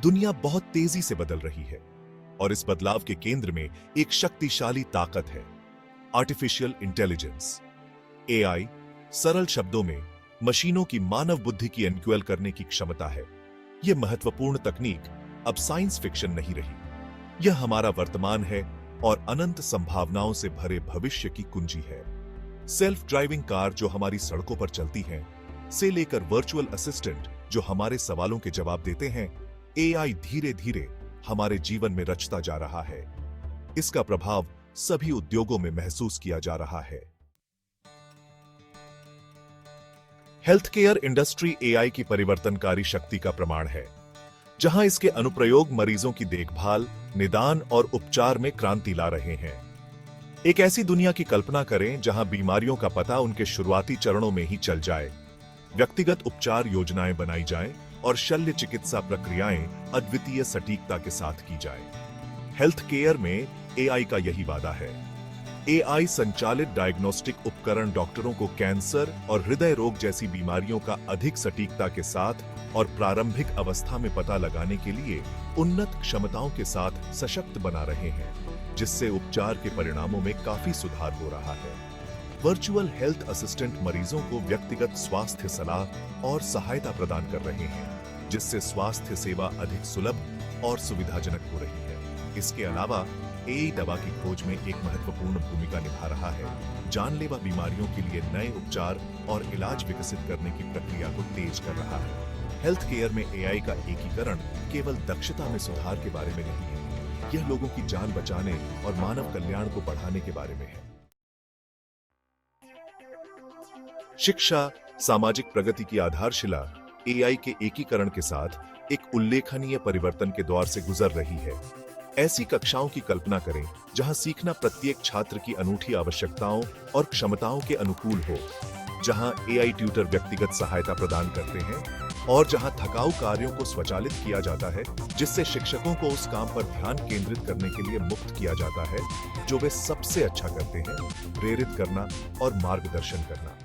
दुनिया बहुत तेजी से बदल रही है और इस बदलाव के केंद्र में एक शक्तिशाली ताकत है, आर्टिफिशियल इंटेलिजेंस, एआई। सरल शब्दों में मशीनों की मानव बुद्धि की एनक्यूएल करने की क्षमता है। यह महत्वपूर्ण तकनीक अब साइंस फिक्शन नहीं रही, यह हमारा वर्तमान है और अनंत संभावनाओं से भरे भविष्य की कुंजी है। सेल्फ ड्राइविंग कार जो हमारी सड़कों पर चलती हैं, से लेकर वर्चुअल असिस्टेंट जो हमारे सवालों के जवाब देते हैं, एआई धीरे धीरे हमारे जीवन में रचता जा रहा है। इसका प्रभाव सभी उद्योगों में महसूस किया जा रहा है। हेल्थ केयर इंडस्ट्री एआई की परिवर्तनकारी शक्ति का प्रमाण है, जहां इसके अनुप्रयोग मरीजों की देखभाल, निदान और उपचार में क्रांति ला रहे हैं। एक ऐसी दुनिया की कल्पना करें जहां बीमारियों का पता उनके शुरुआती चरणों में ही चल जाए, व्यक्तिगत उपचार योजनाएं बनाई जाएं और शल्य चिकित्सा प्रक्रियाएं अद्वितीय सटीकता के साथ की जाएं। हेल्थ केयर में एआई का यही वादा है। एआई संचालित डायग्नोस्टिक उपकरण डॉक्टरों को कैंसर और हृदय रोग जैसी बीमारियों का अधिक सटीकता के साथ और प्रारंभिक अवस्था में पता लगाने के लिए उन्नत क्षमताओं के साथ सशक्त बना रहे हैं, जिससे उपचार के परिणामों में काफी सुधार हो रहा है। वर्चुअल हेल्थ असिस्टेंट मरीजों को व्यक्तिगत स्वास्थ्य सलाह और सहायता प्रदान कर रहे हैं, जिससे स्वास्थ्य सेवा अधिक सुलभ और सुविधाजनक हो रही है। इसके अलावा एआई दवा की खोज में एक महत्वपूर्ण भूमिका निभा रहा है, जानलेवा बीमारियों के लिए नए उपचार और इलाज विकसित करने की प्रक्रिया को तेज कर रहा है। हेल्थ केयर में एआई का एकीकरण केवल दक्षता में सुधार के बारे में नहीं है, यह लोगों की जान बचाने और मानव कल्याण को बढ़ाने के बारे में है। शिक्षा, सामाजिक प्रगति की आधारशिला एआई के एकीकरण के साथ एक उल्लेखनीय परिवर्तन के दौर से गुजर रही है। ऐसी कक्षाओं की कल्पना करें जहां सीखना प्रत्येक छात्र की अनूठी आवश्यकताओं और क्षमताओं के अनुकूल हो, जहां एआई ट्यूटर व्यक्तिगत सहायता प्रदान करते हैं और जहां थकाऊ कार्यों को स्वचालित किया जाता है, जिससे शिक्षकों को उस काम पर ध्यान केंद्रित करने के लिए मुक्त किया जाता है जो वे सबसे अच्छा करते हैं, प्रेरित करना और मार्गदर्शन करना।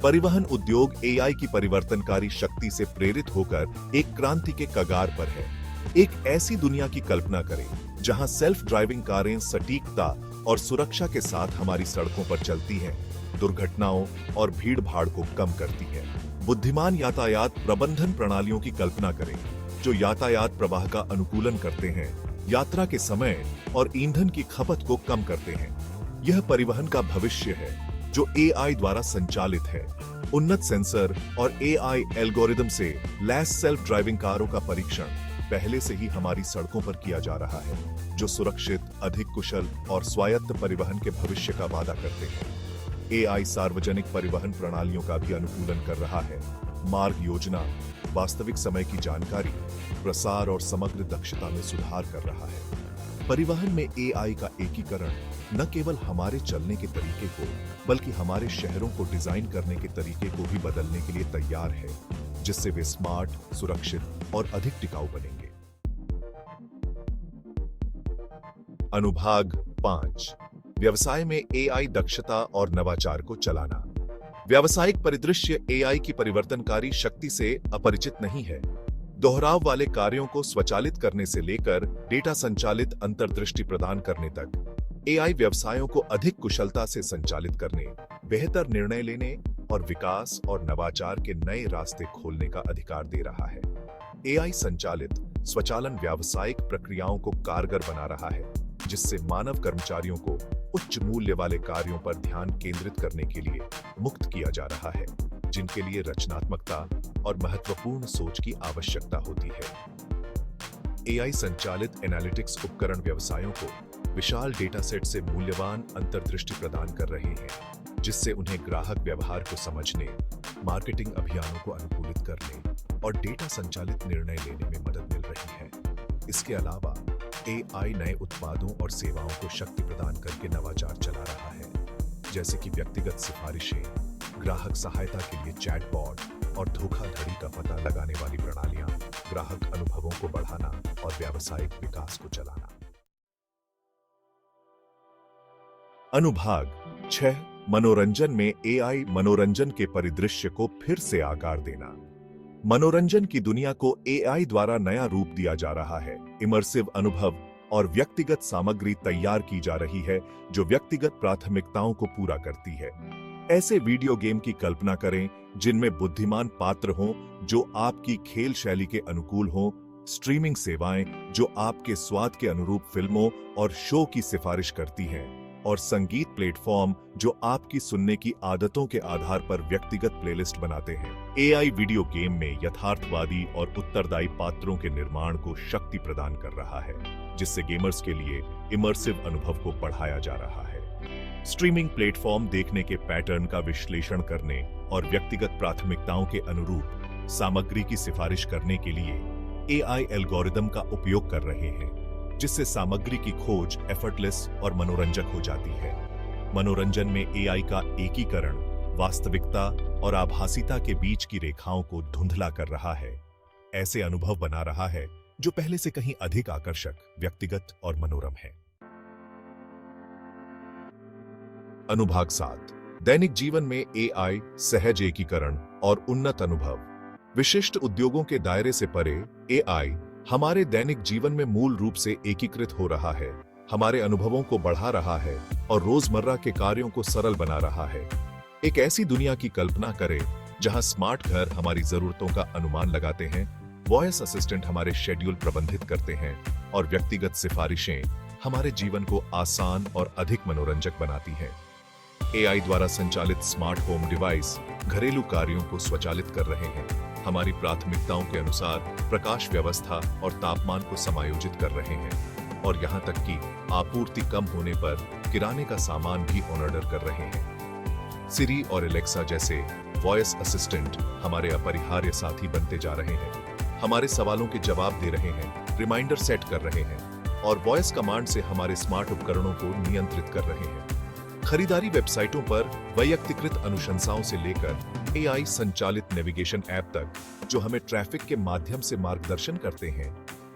परिवहन उद्योग एआई की परिवर्तनकारी शक्ति से प्रेरित होकर एक क्रांति के कगार पर है। एक ऐसी दुनिया की कल्पना करें जहां सेल्फ ड्राइविंग कारें सटीकता और सुरक्षा के साथ हमारी सड़कों पर चलती हैं, दुर्घटनाओं और भीड़-भाड़ को कम करती हैं। बुद्धिमान यातायात प्रबंधन प्रणालियों की कल्पना करें जो यातायात प्रवाह का अनुकूलन करते हैं, यात्रा के समय और ईंधन की खपत को कम करते हैं। यह परिवहन का भविष्य है जो एआई द्वारा संचालित है। उन्नत सेंसर और एआई एल्गोरिदम से लैस सेल्फ ड्राइविंग कारों का परीक्षण पहले से ही हमारी सड़कों पर किया जा रहा है, जो सुरक्षित, अधिक कुशल और स्वायत्त परिवहन के भविष्य का वादा करते हैं। एआई सार्वजनिक परिवहन प्रणालियों का भी अनुकूलन कर रहा है, मार्ग योजना, वास्तविक समय की जानकारी, प्रसार और समग्र दक्षता में सुधार कर रहा है। परिवहन में एआई का एकीकरण न केवल हमारे चलने के तरीके को, बल्कि हमारे शहरों को डिजाइन करने के तरीके को भी बदलने के लिए तैयार है, जिससे वे स्मार्ट, सुरक्षित और अधिक टिकाऊ बनेंगे। अनुभाग 5, व्यवसाय में एआई दक्षता और नवाचार को चलाना। व्यावसायिक परिदृश्य एआई की परिवर्तनकारी शक्ति से अपरिचित नहीं है। दोहराव वाले कार्यों को स्वचालित करने से लेकर डेटा संचालित अंतर्दृष्टि प्रदान करने तक, एआई व्यवसायों को अधिक कुशलता से संचालित करने, बेहतर निर्णय लेने और विकास और नवाचार के नए रास्ते खोलने का अधिकार दे रहा है। एआई संचालित स्वचालन व्यावसायिक प्रक्रियाओं को कारगर बना रहा है, जिससे मानव कर्मचारियों को उच्च मूल्य वाले कार्यों पर ध्यान केंद्रित करने के लिए मुक्त किया जा रहा है, जिनके लिए रचनात्मकता और महत्वपूर्ण सोच की आवश्यकता होती है। एआई संचालित एनालिटिक्स उपकरण व्यवसायों को विशाल डेटा सेट से मूल्यवान अंतर्दृष्टि प्रदान कर रहे हैं, जिससे उन्हें ग्राहक व्यवहार को समझने, मार्केटिंग अभियानों को अनुकूलित करने और डेटा संचालित निर्णय लेने में मदद मिल रही है। इसके अलावा एआई नए उत्पादों और सेवाओं को शक्ति प्रदान करके नवाचार चला रहा है, जैसे कि व्यक्तिगत सिफारिशें, ग्राहक सहायता के लिए चैटबॉट और धोखाधड़ी का पता लगाने वाली प्रणालियां, ग्राहक अनुभवों को बढ़ाना और व्यावसायिक विकास को चलाना। अनुभाग 6, मनोरंजन में एआई मनोरंजन के परिदृश्य को फिर से आकार देना। मनोरंजन की दुनिया को एआई द्वारा नया रूप दिया जा रहा है। इमर्सिव अनुभव और व्यक्तिगत सामग्री तैयार की जा रही है जो व्यक्तिगत प्राथमिकताओं को पूरा करती है। ऐसे वीडियो गेम की कल्पना करें जिनमें बुद्धिमान पात्र हों जो आपकी खेल शैली के अनुकूल हों, स्ट्रीमिंग सेवाएं जो आपके स्वाद के अनुरूप फिल्मों और शो की सिफारिश करती हैं, और संगीत प्लेटफॉर्म जो आपकी सुनने की आदतों के आधार पर व्यक्तिगत प्लेलिस्ट बनाते हैं। एआई वीडियो गेम में यथार्थवादी और उत्तरदायी पात्रों के निर्माण को शक्ति प्रदान कर रहा है, जिससे गेमर्स के लिए इमर्सिव अनुभव को बढ़ाया जा रहा है। स्ट्रीमिंग प्लेटफॉर्म देखने के पैटर्न का विश्लेषण करने और व्यक्तिगत प्राथमिकताओं के अनुरूप सामग्री की सिफारिश करने के लिए एआई एल्गोरिदम का उपयोग कर रहे हैं, जिससे सामग्री की खोज एफर्टलेस और मनोरंजक हो जाती है। मनोरंजन में एआई का एकीकरण वास्तविकता और आभासीता के बीच की रेखाओं को धुंधला कर रहा है, ऐसे अनुभव बना रहा है जो पहले से कहीं अधिक आकर्षक, व्यक्तिगत और मनोरम है। अनुभाग 7 दैनिक जीवन में एआई, सहज एकीकरण और उन्नत अनुभव। विशिष्ट उद्योगों के दायरे से परे एआई हमारे दैनिक जीवन में मूल रूप से एकीकृत हो रहा है, हमारे अनुभवों को बढ़ा रहा है और रोजमर्रा के कार्यों को सरल बना रहा है। एक ऐसी दुनिया की कल्पना करें जहां स्मार्ट घर हमारी जरूरतों का अनुमान लगाते हैं, वॉइस असिस्टेंट हमारे शेड्यूल प्रबंधित करते हैं और व्यक्तिगत सिफारिशें हमारे जीवन को आसान और अधिक मनोरंजक बनाती हैं। एआई द्वारा संचालित स्मार्ट होम डिवाइस घरेलू कार्यों को स्वचालित कर रहे हैं, हमारी प्राथमिकताओं के अनुसार प्रकाश व्यवस्था और तापमान को समायोजित कर रहे हैं और यहां तक कि आपूर्ति कम होने पर किराने का सामान भी ऑर्डर कर रहे हैं। सिरी और एलेक्सा जैसे वॉइस असिस्टेंट हमारे अपरिहार्य साथी बनते जा रहे हैं, हमारे सवालों के जवाब दे रहे हैं, रिमाइंडर सेट कर रहे हैं और वॉइस कमांड से हमारे स्मार्ट उपकरणों को नियंत्रित कर रहे हैं। खरीदारी वेबसाइटों पर वैयक्तिकृत अनुशंसाओं से लेकर एआई संचालित नेविगेशन ऐप तक जो हमें ट्रैफिक के माध्यम से मार्गदर्शन करते हैं,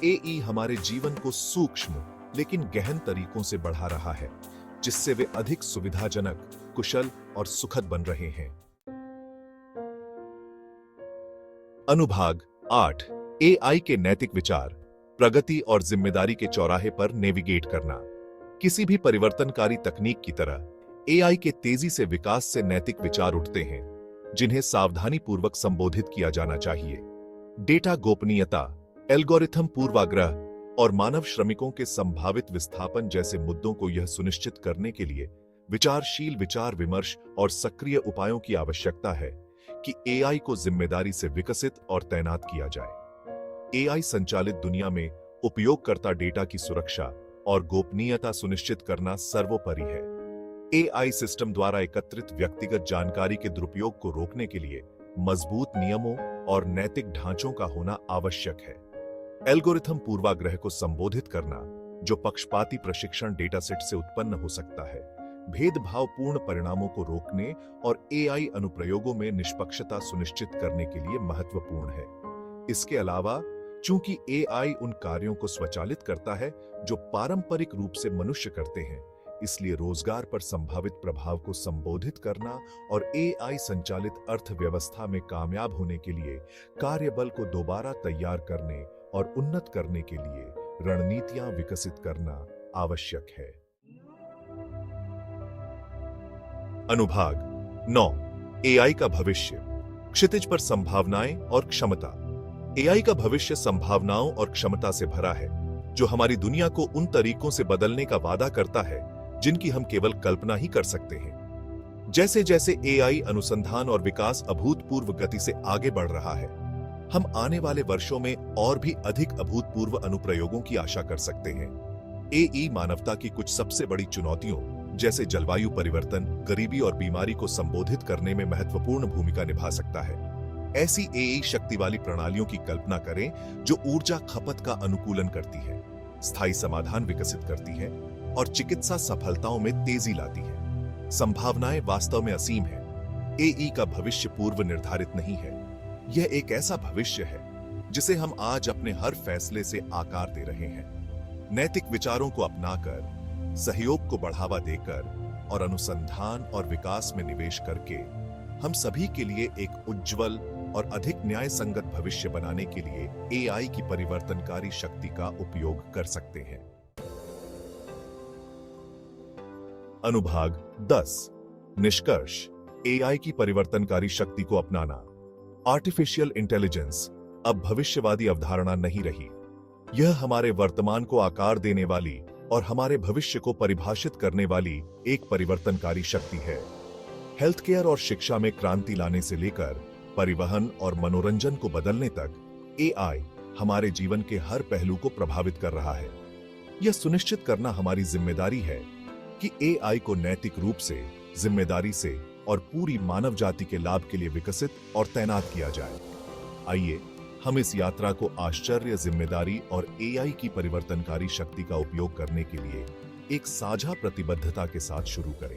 एआई हमारे जीवन को सूक्ष्म लेकिन गहन तरीकों से बढ़ा रहा है, जिससे वे अधिक सुविधाजनक, कुशल और सुखद बन रहे हैं। अनुभाग 8 एआई के नैतिक विचार, प्रगति और जिम्मेदारी के चौराहे पर नेविगेट करना। किसी भी परिवर्तनकारी तकनीक की तरह एआई के तेजी से विकास से नैतिक विचार उठते हैं, जिन्हें सावधानी पूर्वक संबोधित किया जाना चाहिए। डेटा गोपनीयता, एल्गोरिथम पूर्वाग्रह और मानव श्रमिकों के संभावित विस्थापन जैसे मुद्दों को यह सुनिश्चित करने के लिए विचारशील विचार विमर्श और सक्रिय उपायों की आवश्यकता है कि एआई को जिम्मेदारी से विकसित और तैनात किया जाए। एआई संचालित दुनिया में उपयोगकर्ता डेटा की सुरक्षा और गोपनीयता सुनिश्चित करना सर्वोपरि है। एआई सिस्टम द्वारा एकत्रित व्यक्तिगत जानकारी के दुरुपयोग को रोकने के लिए मजबूत नियमों और नैतिक ढांचों का होना आवश्यक है। एल्गोरिथम पूर्वाग्रह को संबोधित करना, जो पक्षपाती प्रशिक्षण डेटासेट से उत्पन्न हो सकता है, भेदभावपूर्ण परिणामों को रोकने और एआई अनुप्रयोगों में निष्पक्षता सुनिश्चित करने के लिए महत्वपूर्ण है। इसके अलावा, चूंकि एआई उन कार्यों को स्वचालित करता है जो पारंपरिक रूप से मनुष्य करते हैं, इसलिए रोजगार पर संभावित प्रभाव को संबोधित करना और एआई संचालित अर्थव्यवस्था में कामयाब होने के लिए कार्यबल को दोबारा तैयार करने और उन्नत करने के लिए रणनीतियां विकसित करना आवश्यक है। अनुभाग 9 एआई का भविष्य, क्षितिज पर संभावनाएं और क्षमता। एआई का भविष्य संभावनाओं और क्षमता से भरा है, जो हमारी दुनिया को उन तरीकों से बदलने का वादा करता है जिनकी हम केवल कल्पना ही कर सकते हैं। जैसे जैसे एआई अनुसंधान और विकास अभूतपूर्व गति से आगे बढ़ रहा है, हम आने वाले वर्षों में और भी अधिक अभूतपूर्व अनुप्रयोगों की आशा कर सकते हैं। एआई मानवता की कुछ सबसे बड़ी चुनौतियों जैसे जलवायु परिवर्तन, गरीबी और बीमारी को संबोधित करने में महत्वपूर्ण भूमिका निभा सकता है। ऐसी एआई शक्ति वाली प्रणालियों की कल्पना करें जो ऊर्जा खपत का अनुकूलन करती है, स्थायी समाधान विकसित करती है और चिकित्सा सफलताओं में तेजी लाती है। संभावनाएं वास्तव में असीम है। एआई का भविष्य पूर्व निर्धारित नहीं है। यह एक ऐसा भविष्य है जिसे हम आज अपने हर फैसले से आकार दे रहे हैं। नैतिक विचारों को अपनाकर, सहयोग को बढ़ावा देकर और अनुसंधान और विकास में निवेश करके हम सभी के लिए एक उज्जवल, और अधिक न्याय संगत भविष्य बनाने के लिए एआई की परिवर्तनकारी शक्ति का उपयोग कर सकते हैं। अनुभाग 10 निष्कर्ष एआई की परिवर्तनकारी शक्ति को अपनाना। आर्टिफिशियल इंटेलिजेंस अब भविष्यवादी अवधारणा नहीं रही। यह हमारे वर्तमान को आकार देने वाली और हमारे भविष्य को परिभाषित करने वाली एक परिवर्तनकारी शक्ति है। हेल्थ केयर और शिक्षा में क्रांति लाने से लेकर परिवहन और मनोरंजन को बदलने तक एआई हमारे जीवन के हर पहलू को प्रभावित कर रहा है। यह सुनिश्चित करना हमारी जिम्मेदारी है कि एआई को नैतिक रूप से, जिम्मेदारी से और पूरी मानव जाति के लाभ के लिए विकसित और तैनात किया जाए। आइए हम इस यात्रा को आश्चर्य, जिम्मेदारी और एआई की परिवर्तनकारी शक्ति का उपयोग करने के लिए एक साझा प्रतिबद्धता के साथ शुरू करें।